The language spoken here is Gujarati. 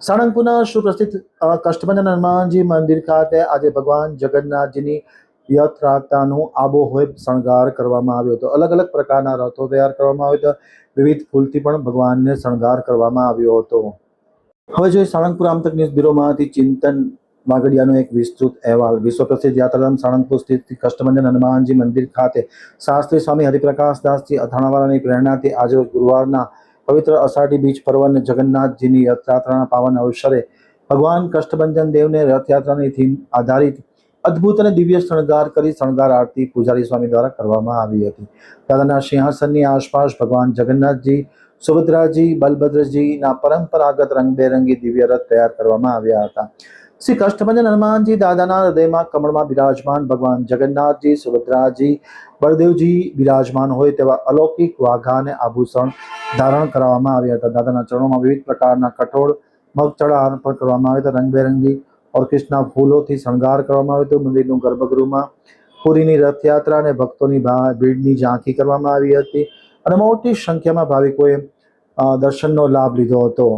સાળંગપુરના સુપ્રસિદ્ધ કષ્ટભંજન હનુમાનજી મંદિર ખાતે આજે ભગવાન જગન્નાથજીની રથયાત્રાનું આબોહૂબ શણગાર કરવામાં આવ્યો હતો. અલગ અલગ પ્રકારના રથો તૈયાર કરવામાં આવ્યા હતા. વિવિધ ફૂલથી પણ ભગવાનને શણગાર કરવામાં આવ્યો હતો. હવે જોઈએ સાળંગપુર આમતક ન્યૂઝ બ્યુરોમાંથી ચિંતન વાગડિયાનો એક વિસ્તૃત અહેવાલ. વિશ્વ પ્રસિદ્ધ યાત્રાધામ સાળંગપુર સ્થિત કષ્ટભંજન હનુમાનજી મંદિર ખાતે શાસ્ત્રી સ્વામી હરિપ્રકાશદાસજી અથાણાવાળાની પ્રેરણાથી આજરોજ ગુરુવારના પવિત્ર અષાઢી બીજ પર્વ અને જગન્નાથજીની રથયાત્રાના પાવન અવસરે ભગવાન કષ્ટભંજન દેવને રથયાત્રાની થીમ આધારિત અદ્ભુત અને દિવ્ય શણગાર કરી શણગાર આરતી પૂજારી સ્વામી દ્વારા કરવામાં આવી હતી. દાદાના સિંહાસનની આસપાસ ભગવાન જગન્નાથજી, સુભદ્રાજી, બલભદ્રજીના પરંપરાગત રંગબેરંગી દિવ્ય રથ તૈયાર કરવામાં આવ્યા હતા. શ્રી કષ્ટભંજન હનુમાનજી દાદાના હૃદયમાં કમળમાં બિરાજમાન ભગવાન જગન્નાથજી, સુભદ્રાજી, બળદેવજી બિરાજમાન હોય તેવા અલૌકિક વાઘા અને આભૂષણ ધારણ કરવામાં આવ્યા હતા. દાદાના ચરણોમાં વિવિધ પ્રકારના કઠોળ મગચળા અર્પણ કરવામાં આવ્યા હતા. રંગબેરંગી ઓર્કેસ્ટ્રાના ફૂલોથી શણગાર કરવામાં આવ્યો હતો. મંદિરનું ગર્ભગૃહમાં પુરીની રથયાત્રા અને ભક્તોની ભીડની ઝાંખી કરવામાં આવી હતી અને મોટી સંખ્યામાં ભાવિકોએ દર્શનનો લાભ લીધો હતો.